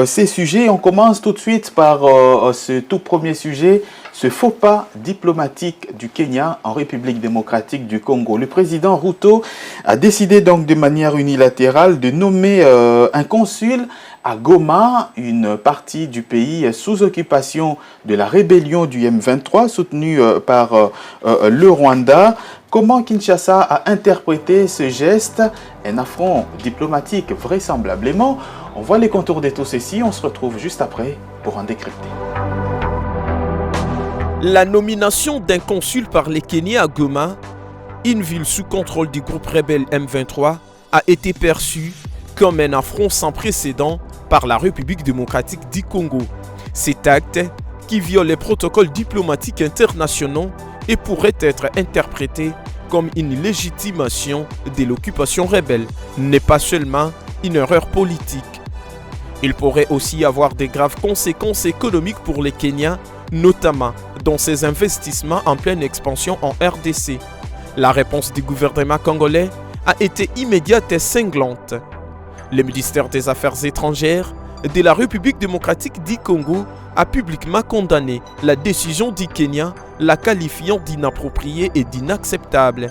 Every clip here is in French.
Ces sujets. On commence tout de suite par ce tout premier sujet, ce faux pas diplomatique du Kenya en République démocratique du Congo. Le président Ruto a décidé donc de manière unilatérale de nommer un consul à Goma, une partie du pays sous occupation de la rébellion du M23 soutenue par le Rwanda. Comment Kinshasa a interprété ce geste? Un affront diplomatique vraisemblablement. On voit les contours de tout ceci, on se retrouve juste après pour en décrypter. La nomination d'un consul par les Kenyans à Goma, une ville sous contrôle du groupe rebelle M23, a été perçue comme un affront sans précédent par la République démocratique du Congo. Cet acte, qui viole les protocoles diplomatiques internationaux et pourrait être interprété comme une légitimation de l'occupation rebelle, n'est pas seulement une erreur politique. Il pourrait aussi y avoir de graves conséquences économiques pour les Kenyans, notamment dans ses investissements en pleine expansion en RDC. La réponse du gouvernement congolais a été immédiate et cinglante. Le ministère des Affaires étrangères de la République démocratique du Congo a publiquement condamné la décision du Kenya, la qualifiant d'inappropriée et d'inacceptable.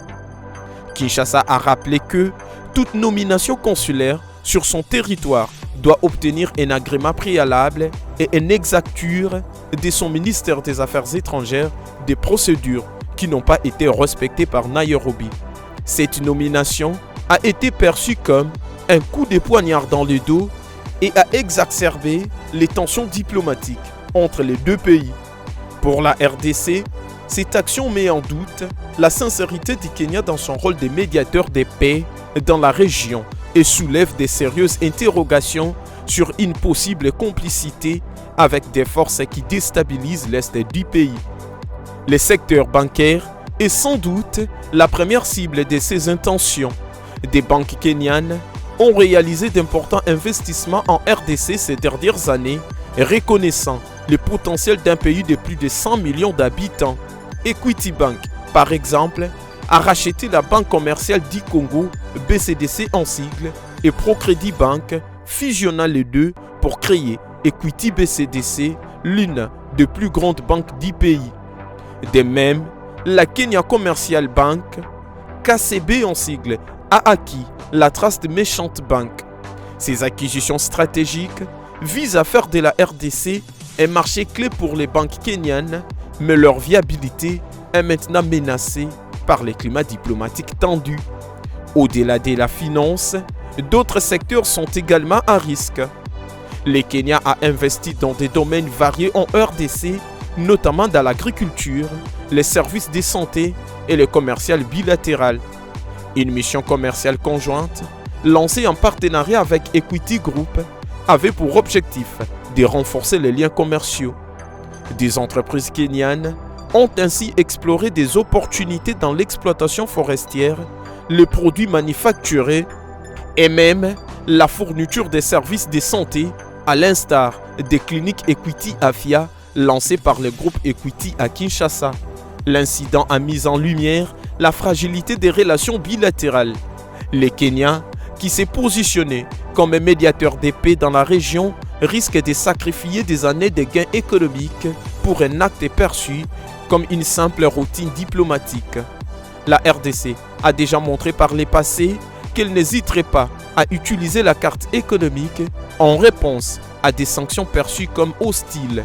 Kinshasa a rappelé que toute nomination consulaire sur son territoire doit obtenir un agrément préalable et une exacture de son ministère des Affaires étrangères des procédures qui n'ont pas été respectées par Nairobi. Cette nomination a été perçue comme un coup de poignard dans le dos et a exacerbé les tensions diplomatiques entre les deux pays. Pour la RDC, cette action met en doute la sincérité du Kenya dans son rôle de médiateur de paix dans la région et soulève de sérieuses interrogations sur une possible complicité avec des forces qui déstabilisent l'est du pays. Le secteur bancaire est sans doute la première cible de ces intentions. Des banques kenyanes ont réalisé d'importants investissements en RDC ces dernières années, reconnaissant le potentiel d'un pays de plus de 100 millions d'habitants. Equity Bank, par exemple, a racheté la Banque commerciale du Congo, BCDC en sigle, et Procredit Bank, fusionnant les deux pour créer Equity BCDC, l'une des plus grandes banques du pays. De même, la Kenya Commercial Bank, KCB en sigle, a acquis la Trust Merchant Bank. Ces acquisitions stratégiques visent à faire de la RDC un marché clé pour les banques kenyanes, mais leur viabilité est maintenant menacée par les climats diplomatiques tendus. Au-delà de la finance, d'autres secteurs sont également à risque. Le Kenya a investi dans des domaines variés en RDC, notamment dans l'agriculture, les services de santé et le commercial bilatéral. Une mission commerciale conjointe, lancée en partenariat avec Equity Group, avait pour objectif de renforcer les liens commerciaux. Des entreprises kenyanes ont ainsi exploré des opportunités dans l'exploitation forestière, les produits manufacturés et même la fourniture des services de santé, à l'instar des cliniques Equity Afia lancées par le groupe Equity à Kinshasa. L'incident a mis en lumière la fragilité des relations bilatérales. Le Kenya, qui s'est positionné comme un médiateur de paix dans la région, risque de sacrifier des années de gains économiques pour un acte perçu comme une simple routine diplomatique. La RDC a déjà montré par le passé qu'elle n'hésiterait pas à utiliser la carte économique en réponse à des sanctions perçues comme hostiles.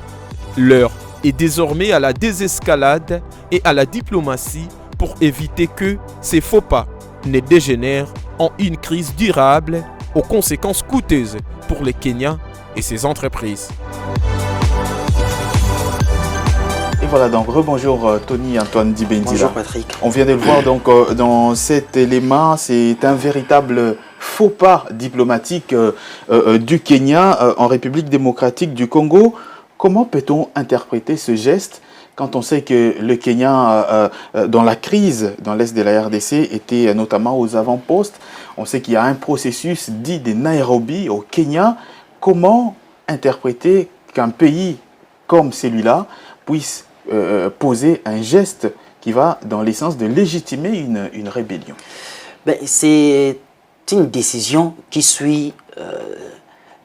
L'heure est désormais à la désescalade et à la diplomatie pour éviter que ces faux pas ne dégénèrent en une crise durable aux conséquences coûteuses pour les Kenyans et ses entreprises. Et voilà donc, rebonjour Tony Antoine Dibendila. Bonjour Patrick. On vient de le voir donc dans cet élément, c'est un véritable faux pas diplomatique du Kenya en République démocratique du Congo. Comment peut-on interpréter ce geste quand on sait que le Kenya, dans la crise dans l'est de la RDC, était notamment aux avant-postes? On sait qu'il y a un processus dit de Nairobi au Kenya. Comment interpréter qu'un pays comme celui-là puisse poser un geste qui va dans l'essence de légitimer une rébellion? C'est une décision qui suit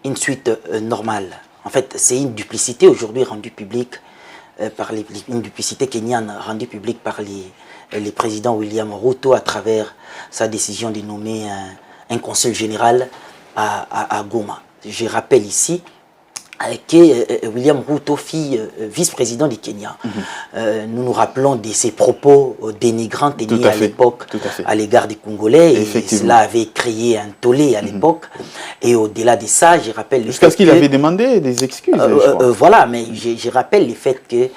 une suite normale. En fait, c'est une duplicité aujourd'hui rendue publique une duplicité kenyane rendue publique par les présidents William Ruto à travers sa décision de nommer un consul général à Goma. Je rappelle ici que William Ruto fit vice-président du Kenya. Nous nous rappelons de ses propos dénigrants tenus à l'époque à l'égard des Congolais. Et cela avait créé un tollé à l'époque. Et au-delà de ça, je rappelle... Jusqu'à ce qu'il avait demandé des excuses. Voilà, mais je rappelle le fait que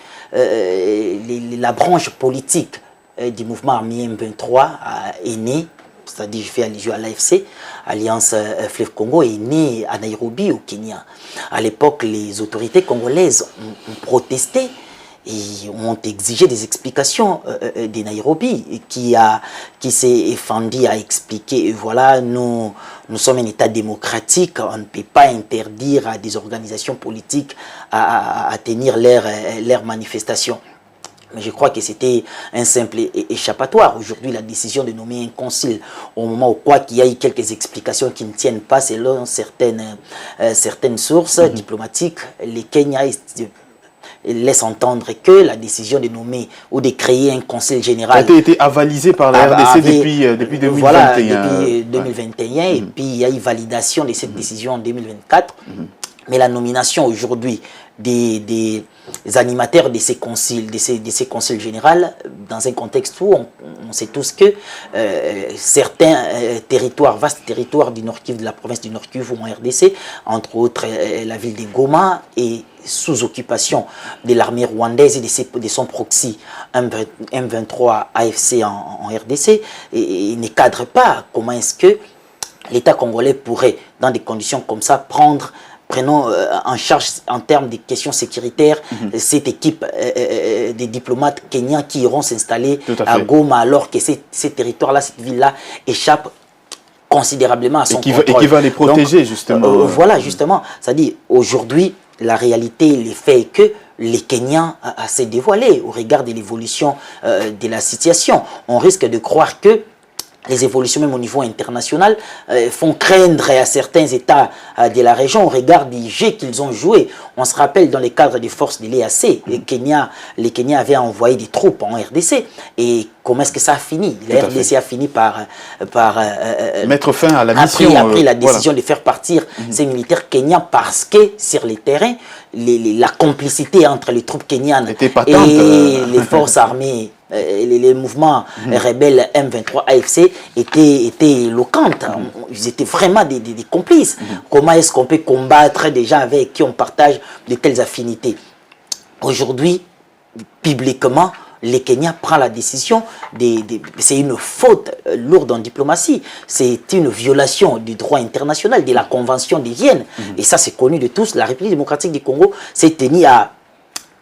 la branche politique du mouvement armé M23 est née, c'est-à-dire je fais allusion à l'AFC, Alliance Fleuve Congo, est née à Nairobi au Kenya. À l'époque, les autorités congolaises ont protesté et ont exigé des explications de Nairobi, qui s'est fendu à expliquer, voilà, nous sommes un État démocratique, on ne peut pas interdire à des organisations politiques à tenir leurs manifestations. Mais je crois que c'était un simple échappatoire. Aujourd'hui, la décision de nommer un consul, au moment où quoi qu'il y a eu quelques explications qui ne tiennent pas selon certaines sources diplomatiques, les Kenyans laissent entendre que la décision de nommer ou de créer un conseil général a été avalisée par la RDC depuis 2021. Voilà, depuis 2021, et puis il y a eu validation de cette décision en 2024. Mais la nomination aujourd'hui des animateurs de ces conseils généraux, dans un contexte où on sait tous que certains vastes territoires du Nord Kivu, de la province du Nord Kivu ou en RDC, entre autres la ville de Goma, est sous occupation de l'armée rwandaise et de son proxy M23 AFC en RDC, et ne cadre pas comment est-ce que l'État congolais pourrait, dans des conditions comme ça, prenons en charge en termes de questions sécuritaires cette équipe des diplomates kenyans qui iront s'installer à Goma, alors que ces territoires-là, cette ville-là échappe considérablement à son contrôle. Et qui va les protéger. Donc, justement. Voilà, justement. C'est-à-dire, aujourd'hui, la réalité, les faits est que les Kenyans s'est dévoilé au regard de l'évolution de la situation. On risque de croire que les évolutions, même au niveau international, font craindre à certains États de la région au regard des jeux qu'ils ont joués. On se rappelle dans le cadre des forces de l'EAC, les Kenyans avaient envoyé des troupes en RDC. Et comment est-ce que ça a fini? La RDC a fini par mettre fin à la mission. A pris la décision de faire partir ces militaires kenyans parce que sur les terrains, la complicité entre les troupes kenyanes et les forces armées, les mouvements rebelles M23 AFC étaient éloquentes. Ils étaient vraiment des complices. Comment est-ce qu'on peut combattre des gens avec qui on partage de telles affinités? Aujourd'hui, publiquement, les Kenyans prennent la décision, c'est une faute lourde en diplomatie, c'est une violation du droit international, de la Convention de Vienne. Et ça, c'est connu de tous. La République démocratique du Congo s'est tenue à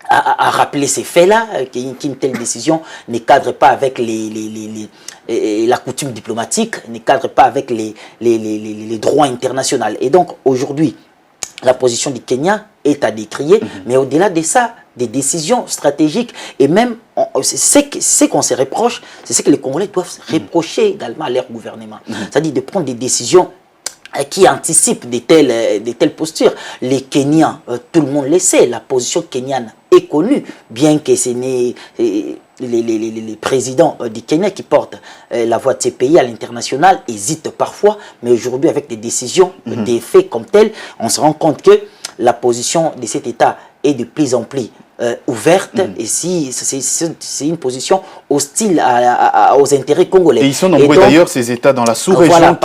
rappeler ces faits-là, qu'une telle décision ne cadre pas avec la coutume diplomatique, ne cadre pas avec les droits internationaux. Et donc, aujourd'hui, la position du Kenya est à décrier, mais au-delà de ça, des décisions stratégiques, et même ce qu'on se reproche, c'est ce que les Congolais doivent se reprocher également à leur gouvernement. C'est-à-dire de prendre des décisions qui anticipent de telles postures. Les Kenyans, tout le monde le sait, la position kenyane est connue, bien que ce n'est les présidents du Kenya qui portent la voix de ces pays à l'international hésitent parfois, mais aujourd'hui avec des décisions, des faits comme tels, on se rend compte que la position de cet État est de plus en plus ouverte, et si c'est une position hostile aux intérêts congolais. Et ils sont nombreux d'ailleurs, ces États dans la sous-région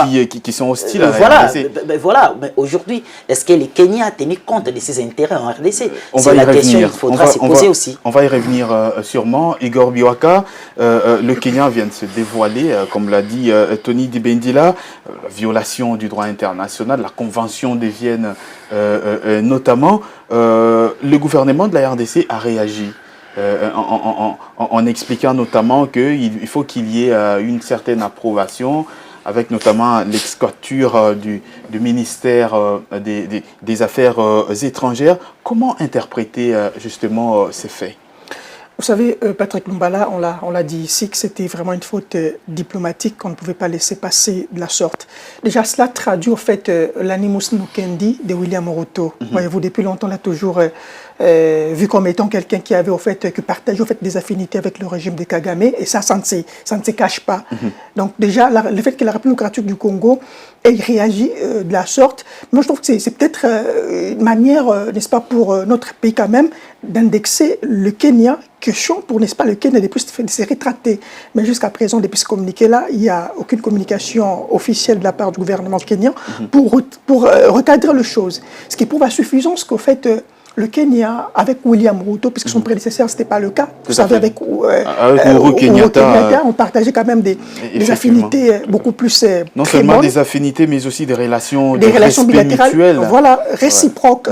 qui sont hostiles à la RDC. Voilà, mais aujourd'hui, est-ce que les Kenyans ont tenu compte de ces intérêts en RDC? C'est la question qu'il faudra se poser aussi. On va y revenir sûrement. Igor Biwaka, le Kenya vient de se dévoiler, comme l'a dit Tony Dibendila, la violation du droit international, la Convention de Vienne notamment. Le gouvernement de la RDC a réagi en expliquant notamment qu'il faut qu'il y ait une certaine approbation, avec notamment l'ex-capture du ministère des Affaires étrangères. Comment interpréter justement ces faits? Vous savez, Patrick Lumbala, on l'a dit ici, que c'était vraiment une faute diplomatique qu'on ne pouvait pas laisser passer de la sorte. Déjà, cela traduit au fait l'animus nukendi de William Ruto. Voyez-vous, depuis longtemps, on l'a toujours vu comme étant quelqu'un qui avait que partageait des affinités avec le régime de Kagame, et ça ne se cache pas. Donc déjà, le fait que la République démocratique du Congo ait réagi de la sorte, moi je trouve que c'est peut-être une manière, n'est-ce pas, pour notre pays quand même, d'indexer le Kenya, question pour, n'est-ce pas, le Kenya depuis s'est rétracté. Mais jusqu'à présent, depuis ce communiqué-là, il n'y a aucune communication officielle de la part du gouvernement kenyan pour recadrer les choses. Ce qui prouve à suffisance qu'au fait, le Kenya, avec William Ruto, puisque son prédécesseur, ce n'était pas le cas. Vous savez, avec Uhuru Kenyatta, on partageait quand même des affinités beaucoup plus non seulement des affinités, mais aussi des relations bilatérales, mutuelles. Voilà, réciproques,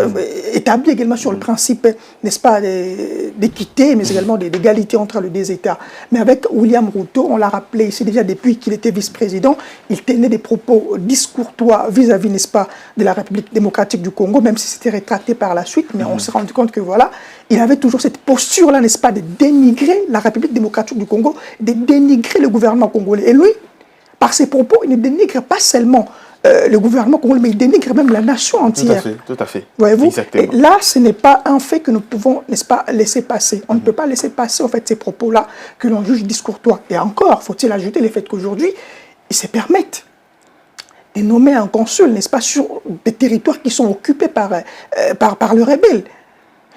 établies également sur le principe, n'est-ce pas, d'équité, mais également d'égalité entre les deux États. Mais avec William Ruto, on l'a rappelé ici déjà depuis qu'il était vice-président, il tenait des propos discourtois vis-à-vis, n'est-ce pas, de la République démocratique du Congo, même si c'était rétracté par la suite, mais on s'est rendu compte que voilà, il avait toujours cette posture-là, n'est-ce pas, de dénigrer la République démocratique du Congo, de dénigrer le gouvernement congolais. Et lui, par ses propos, il ne dénigre pas seulement le gouvernement congolais, mais il dénigre même la nation entière. Tout à fait. Voyez-vous? Et là, ce n'est pas un fait que nous pouvons, n'est-ce pas, laisser passer. On ne peut pas laisser passer, en fait, ces propos-là que l'on juge discourtois. Et encore, faut-il ajouter le fait qu'aujourd'hui, ils se permettent de nommer un consul, n'est-ce pas, sur des territoires qui sont occupés par le rebelle.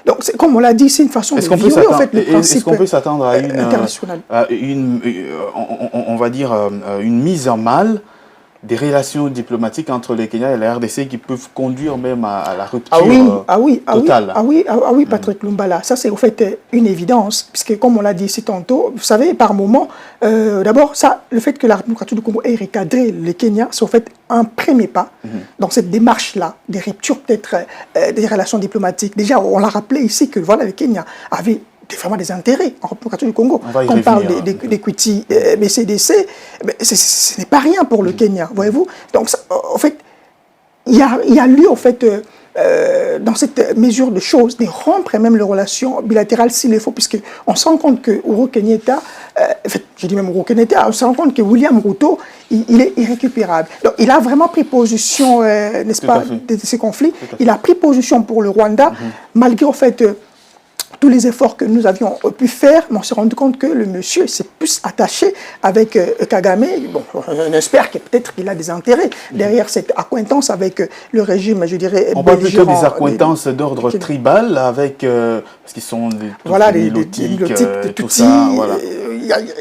Donc, comme on l'a dit, c'est une façon de violer en fait, le principe Est-ce qu'on peut s'attendre à international. On va dire, une mise en mal des relations diplomatiques entre le Kenya et la RDC qui peuvent conduire même à la rupture totale. Oui, Patrick Lumbala. Ça, c'est au fait une évidence, puisque comme on l'a dit ici tantôt, vous savez, par moment, d'abord, le fait que la République du Congo ait recadré le Kenya, c'est au fait un premier pas dans cette démarche-là, des ruptures peut-être des relations diplomatiques. Déjà, on l'a rappelé ici que voilà, le Kenya avait vraiment des intérêts en République du Congo. Quand on parle d'equity BCDC, ce n'est pas rien pour le Kenya, voyez-vous. Donc, ça, en fait, il y a lieu, en fait, dans cette mesure de choses, de rompre même les relations bilatérales s'il le faut, puisqu'on se rend compte que Uhuru Kenyatta, je dis même Uhuru Kenyatta, on se rend compte que William Ruto, il est irrécupérable. Donc, il a vraiment pris position, n'est-ce pas, de ces conflits. Il a pris position pour le Rwanda, malgré, en fait, tous les efforts que nous avions pu faire, mais on s'est rendu compte que le monsieur s'est plus attaché avec Kagame. Bon, on espère que peut-être qu'il a des intérêts derrière cette accointance avec le régime, je dirais. On parle plutôt des accointances d'ordre tribal, avec, parce qu'ils sont des tout ça, voilà.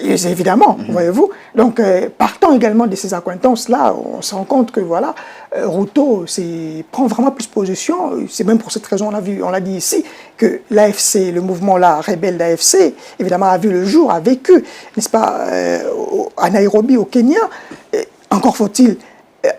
Évidemment, voyez-vous. Donc, partant également de ces accointances-là, on se rend compte que voilà, Ruto prend vraiment plus position. C'est même pour cette raison, on l'a dit ici, que l'AFC, le mouvement-là, rebelle d'AFC, évidemment, a vu le jour, a vécu, n'est-ce pas, à Nairobi, au Kenya. Encore faut-il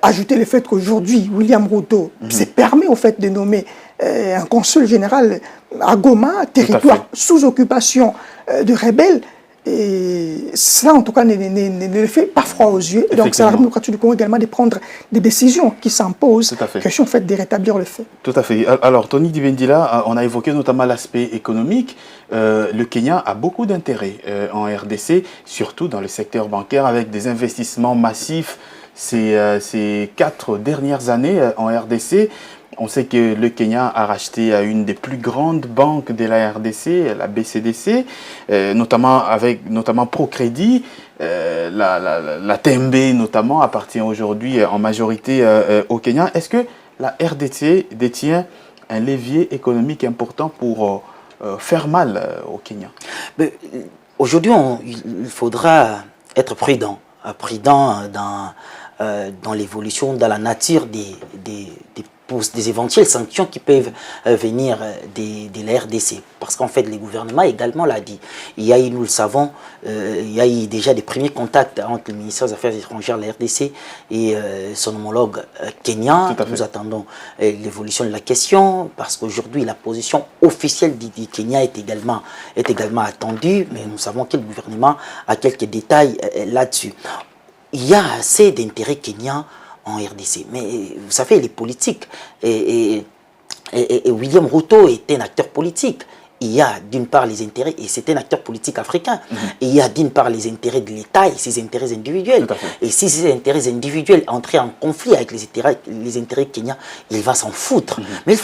ajouter le fait qu'aujourd'hui, William Ruto se permet au fait de nommer un consul général à Goma, territoire sous occupation de rebelles. Et cela, en tout cas, ne le fait pas froid aux yeux. Et donc, c'est la République démocratique du Congo également de prendre des décisions qui s'imposent, question en fait de rétablir le fait. Tout à fait. Alors, Tony Dibendila, on a évoqué notamment l'aspect économique. Le Kenya a beaucoup d'intérêt en RDC, surtout dans le secteur bancaire, avec des investissements massifs ces 4 dernières années en RDC. On sait que le Kenya a racheté une des plus grandes banques de la RDC, la BCDC, notamment Procrédit. La TMB notamment appartient aujourd'hui en majorité au Kenya. Est-ce que la RDC détient un levier économique important pour faire mal au Kenya? Aujourd'hui, il faudra être prudent dans l'évolution, dans la nature des éventuelles sanctions qui peuvent venir de la RDC. Parce qu'en fait, le gouvernement également l'a dit. Il y a eu, nous le savons, il y a eu déjà des premiers contacts entre le ministère des Affaires étrangères de la RDC et son homologue kenyan. Nous attendons l'évolution de la question parce qu'aujourd'hui, la position officielle du Kenya est également attendue, mais nous savons que le gouvernement a quelques détails là-dessus. Il y a assez d'intérêts kenyans en RDC. Mais vous savez, les politiques, et William Ruto est un acteur politique. il y a d'une part les intérêts, et c'est un acteur politique africain, et il y a d'une part les intérêts de l'État et ses intérêts individuels. Et si ces intérêts individuels entraient en conflit avec les intérêts kenyans, il va s'en foutre. Mais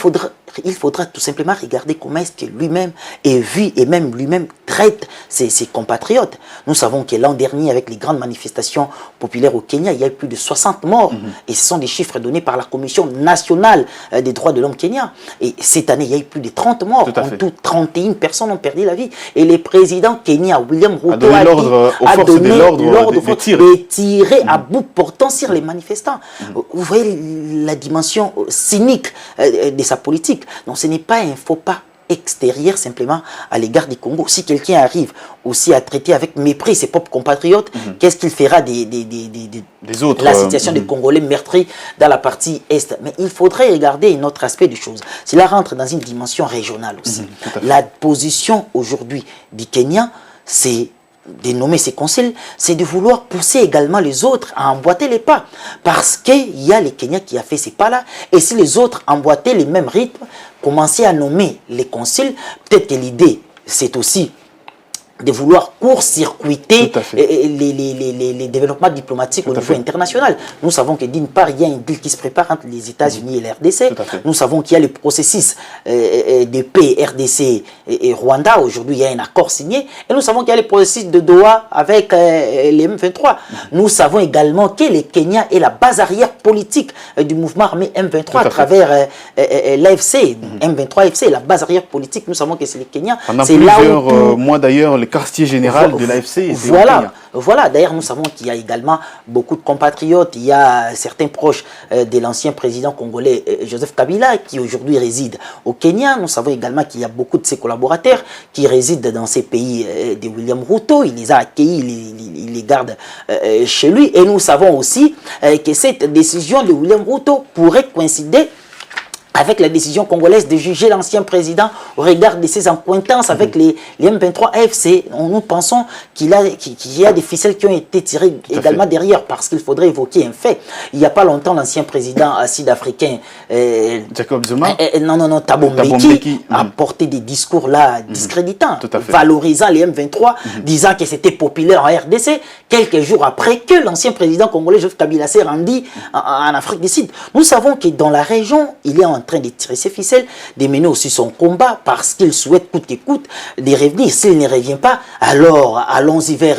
il faudra tout simplement regarder comment est-ce que lui-même est vu et même lui-même traite ses compatriotes. Nous savons que l'an dernier, avec les grandes manifestations populaires au Kenya, il y a eu plus de 60 morts. Et ce sont des chiffres donnés par la Commission nationale des droits de l'homme kenya. Et cette année, il y a eu plus de 30 morts. En tout, 31 personnes ont perdu la vie. Et le président kenya, William Ruto, a donné l'ordre de tirer à bout portant sur les manifestants. Vous voyez la dimension cynique de sa politique. Donc ce n'est pas un faux pas extérieur simplement à l'égard du Congo. Si quelqu'un arrive aussi à traiter avec mépris ses propres compatriotes, qu'est-ce qu'il fera des autres, la situation des Congolais meurtris dans la partie Est? Mais il faudrait regarder un autre aspect des choses. Cela rentre dans une dimension régionale aussi. La position aujourd'hui du Kenya, c'est de nommer ses conseils, c'est de vouloir pousser également les autres à emboîter les pas. Parce qu'il y a les Kenyans qui a fait ces pas-là, et si les autres emboîtaient les mêmes rythmes, commencer à nommer les conseils, peut-être que l'idée, c'est aussi de vouloir court-circuiter les développements diplomatiques au niveau international. Nous savons que d'une part, il y a un deal qui se prépare entre les États-Unis et la RDC. Nous savons qu'il y a le processus de paix RDC et Rwanda. Aujourd'hui, il y a un accord signé. Et nous savons qu'il y a le processus de Doha avec les M23. Nous savons également que le Kenya est la base arrière politique du mouvement armé M23 à travers l'AFC. M23 AFC est la base arrière politique. Nous savons que c'est le Kenya. Pendant plusieurs mois d'ailleurs, le quartier général de l'AFC. Voilà. D'ailleurs, nous savons qu'il y a également beaucoup de compatriotes. Il y a certains proches de l'ancien président congolais Joseph Kabila qui aujourd'hui réside au Kenya. Nous savons également qu'il y a beaucoup de ses collaborateurs qui résident dans ces pays de William Ruto. Il les a accueillis, il les garde chez lui. Et nous savons aussi que cette décision de William Ruto pourrait coïncider avec la décision congolaise de juger l'ancien président au regard de ses accointances avec les M23 AFC. Nous pensons qu'il y a des ficelles qui ont été tirées également derrière, parce qu'il faudrait évoquer un fait. Il n'y a pas longtemps, l'ancien président sud-africain Jacob Zuma Thabo Mbeki a porté des discours là discréditants, valorisant les M23, disant que c'était populaire en RDC, quelques jours après que l'ancien président congolais Joseph Kabila s'est rendu en Afrique du Sud. Nous savons que dans la région, il est en train de tirer ses ficelles, de mener aussi son combat parce qu'il souhaite coûte que coûte de revenir. S'il ne revient pas, alors allons-y vers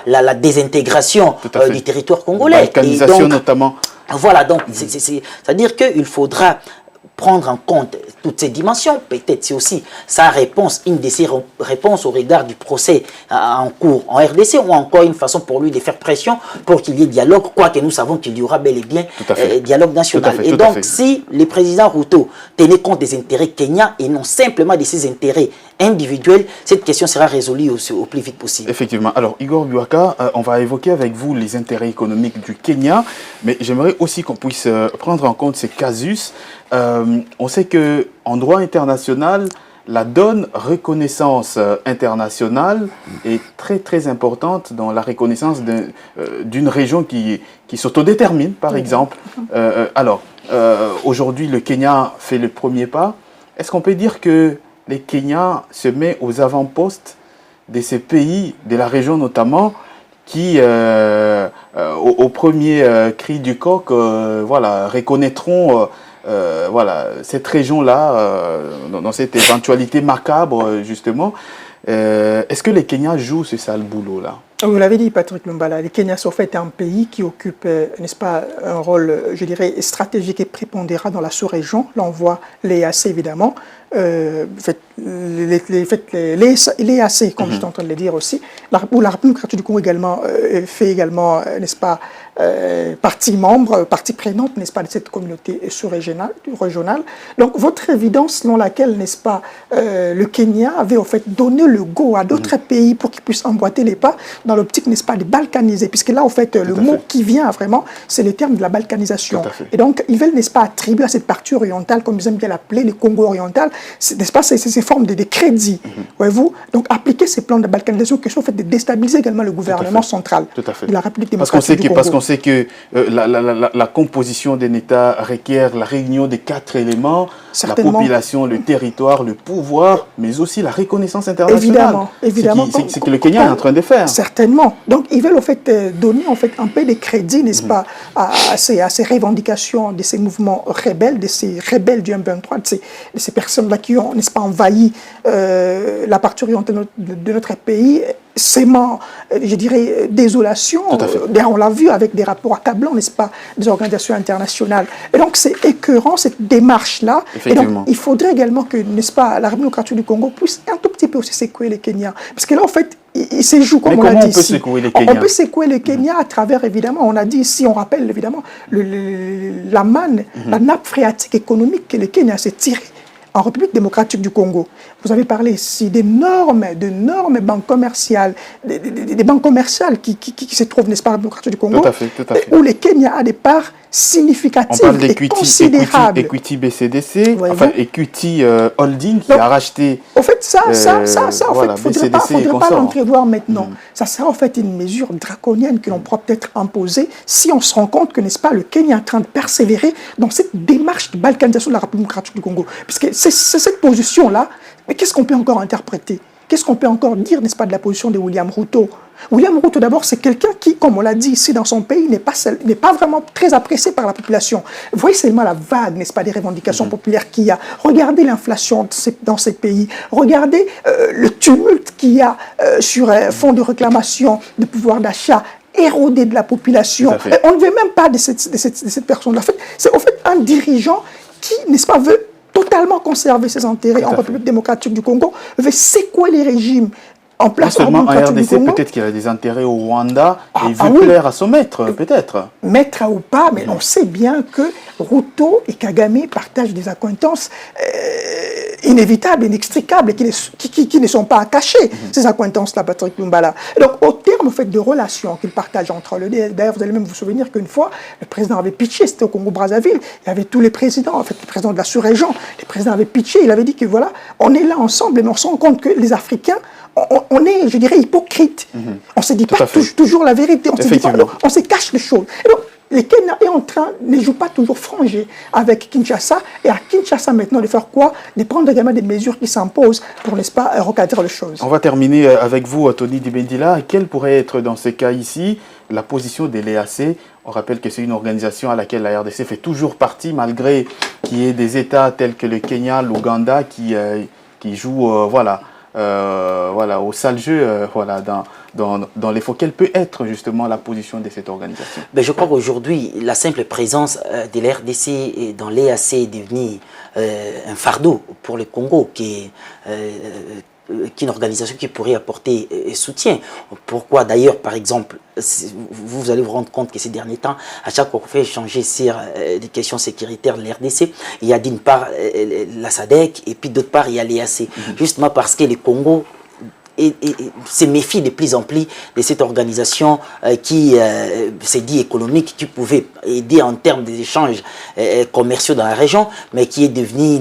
la désintégration du territoire congolais. Balkanisation notamment. Voilà, donc c'est-à-dire qu'il faudra prendre en compte toutes ces dimensions. Peut-être c'est aussi sa réponse, une de ses réponses au regard du procès en cours en RDC, ou encore une façon pour lui de faire pression pour qu'il y ait dialogue, quoique nous savons qu'il y aura bel et bien dialogue national. Et donc, si le président Ruto tenait compte des intérêts kenyans et non simplement de ses intérêts individuels, cette question sera résolue au plus vite possible. Effectivement. Alors, Igor Biwaka, on va évoquer avec vous les intérêts économiques du Kenya, mais j'aimerais aussi qu'on puisse prendre en compte ces casus. On sait qu'en droit international, la donne reconnaissance internationale est très très importante dans la reconnaissance d'une région qui s'autodétermine, par exemple. Alors, aujourd'hui, le Kenya fait le premier pas. Est-ce qu'on peut dire que les Kenyans se mettent aux avant-postes de ces pays, de la région notamment, qui, au premier cri du coq, reconnaîtront cette région-là, dans cette éventualité macabre, justement. Est-ce que les Kenyans jouent ce sale boulot-là? Vous l'avez dit, Patrick Lumbala, le Kenya est en fait un pays qui occupe, n'est-ce pas, un rôle, je dirais, stratégique et prépondérant dans la sous-région. Là, on voit l'EAC, évidemment. L'EAC, comme je suis en train de le dire aussi, où la République démocratique du Congo également fait également, n'est-ce pas, partie membre, partie prenante, n'est-ce pas, de cette communauté sous-régionale. Donc, votre évidence selon laquelle, n'est-ce pas, le Kenya avait en fait donné le go à d'autres pays pour qu'ils puissent emboîter les pas, dans l'optique, n'est-ce pas, de balkaniser, puisque là, en fait, le mot qui vient vraiment, c'est le terme de la balkanisation. Et donc, ils veulent, n'est-ce pas, attribuer à cette partie orientale, comme ils aiment bien l'appeler, le Congo oriental, n'est-ce pas, ces formes de crédits, voyez-vous. Donc, appliquer ces plans de balkanisation, quelque chose, en fait, de déstabiliser également le gouvernement central de la République démocratique du Congo. Parce qu'on sait que la composition d'un État requiert la réunion des 4 éléments, la population, le territoire, le pouvoir, mais aussi la reconnaissance internationale. Évidemment. C'est que le Kenya est en train de faire. Certainement. Donc, ils veulent en fait donner en fait un peu de crédit, n'est-ce pas, à ces revendications de ces mouvements rebelles, de ces rebelles du M23, de ces personnes-là qui ont, n'est-ce pas, envahi la partie orientale de notre pays, sémant, je dirais, désolation. On l'a vu avec des rapports accablants, n'est-ce pas, des organisations internationales. Et donc, c'est écœurant, cette démarche-là. Et donc, il faudrait également que, n'est-ce pas, la République démocratique du Congo puisse un tout petit peu aussi secouer les Kenyans. Parce que là, en fait, il se joue, comme on l'a dit ici. On peut secouer les Kenyans à travers, évidemment, on a dit ici, on rappelle, évidemment, la manne, la nappe phréatique économique que le Kenya s'est tirée en République démocratique du Congo. Vous avez parlé ici d'énormes banques commerciales, des banques commerciales qui se trouvent, n'est-ce pas, en République démocratique du Congo, où le Kenya a des parts significatives et considérables. Equity BCDC, enfin Equity Holding qui a racheté. En fait, ça, en fait, il ne faudrait pas l'entrevoir maintenant. Ça sera en fait une mesure draconienne que l'on pourra peut-être imposer si on se rend compte que, n'est-ce pas, le Kenya est en train de persévérer dans cette démarche de balkanisation de la République démocratique du Congo. Puisque c'est cette position-là, mais qu'est-ce qu'on peut encore interpréter? Qu'est-ce qu'on peut encore dire, n'est-ce pas, de la position de William Ruto? William Ruto, d'abord, c'est quelqu'un qui, comme on l'a dit ici dans son pays, n'est pas vraiment très apprécié par la population. Vous voyez seulement la vague, n'est-ce pas, des revendications populaires qu'il y a. Regardez l'inflation dans ces pays. Regardez le tumulte qu'il y a sur fond de réclamation de pouvoir d'achat érodé de la population. Et on ne veut même pas de cette personne-là. C'est en fait un dirigeant qui, n'est-ce pas, veut totalement conserver ses intérêts en République démocratique du Congo, veut secouer les régimes en place. Non seulement en RDC, peut-être qu'il a des intérêts au Rwanda et il veut plaire à son maître, peut-être. Maître ou pas, mais on sait bien que Ruto et Kagame partagent des accointances inévitables, inextricables, qui ne sont pas à cacher, ces accointances-là, Patrick Lumbala. Donc, au terme en fait, de relations qu'ils partagent entre eux, d'ailleurs, vous allez même vous souvenir qu'une fois, le président avait pitché, c'était au Congo-Brazzaville, il y avait tous les présidents, en fait, le président de la sous-région, le président avait pitché, il avait dit que voilà, on est là ensemble, mais on se rend compte que les Africains, on est, je dirais, hypocrites. On ne se dit pas toujours la vérité, on se cache les choses. Et donc, les Kenyans ne jouent pas toujours franc jeu avec Kinshasa. Et à Kinshasa maintenant, de faire quoi? De prendre également des mesures qui s'imposent pour, n'est-ce pas, recadrer les choses. On va terminer avec vous, Tony Dibendila. Quelle pourrait être, dans ce cas ici, la position de l'EAC? On rappelle que c'est une organisation à laquelle la RDC fait toujours partie, malgré qu'il y ait des États tels que le Kenya, l'Ouganda, qui jouent, au sale jeu, dans les faux. Quelle peut être justement la position de cette organisation? Je crois qu'aujourd'hui, la simple présence de la RDC dans l'EAC est devenue un fardeau pour le Congo, qui est une organisation qui pourrait apporter soutien. Pourquoi d'ailleurs, par exemple, vous allez vous rendre compte que ces derniers temps, à chaque fois qu'on fait échanger sur des questions sécuritaires de l'RDC, il y a d'une part la SADC et puis d'autre part il y a l'EAC. Justement parce que le Congo se méfie de plus en plus de cette organisation qui s'est dit économique, qui pouvait aider en termes d'échanges commerciaux dans la région, mais qui est devenue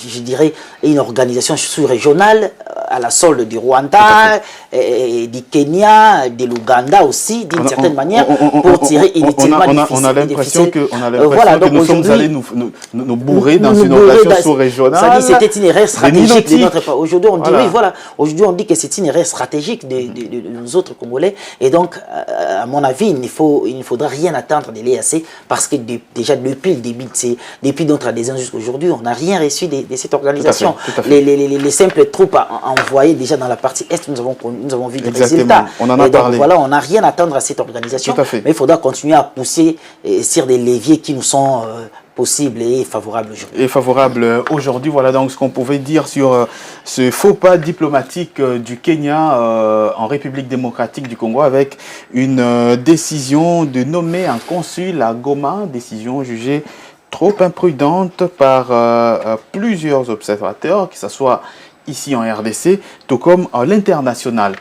je dirais, une organisation sous-régionale à la solde du Rwanda, du Kenya, de l'Ouganda aussi, d'une certaine manière, pour tirer inutilement on a l'impression que nous sommes allés nous bourrer dans une organisation sous-régionale. C'était une erreur stratégique de notre part. Aujourd'hui, on dit, aujourd'hui, on dit que c'est une erreur stratégique de nous autres Congolais. Et donc, à mon avis, il ne faudra rien attendre de l'EAC parce que déjà depuis le début, depuis notre adhésion jusqu'à aujourd'hui, on n'a rien reçu de cette organisation. Tout à fait. Les simples troupes envoyées déjà dans la partie Est, nous avons vu des résultats. On en a parlé. Voilà, on n'a rien à attendre à cette organisation. Mais il faudra continuer à pousser sur des leviers qui nous sont possibles et favorables aujourd'hui. Voilà donc ce qu'on pouvait dire sur ce faux pas diplomatique du Kenya en République démocratique du Congo, avec une décision de nommer un consul à Goma, décision jugée trop imprudente par plusieurs observateurs, que ce soit ici en RDC, tout comme à l'international.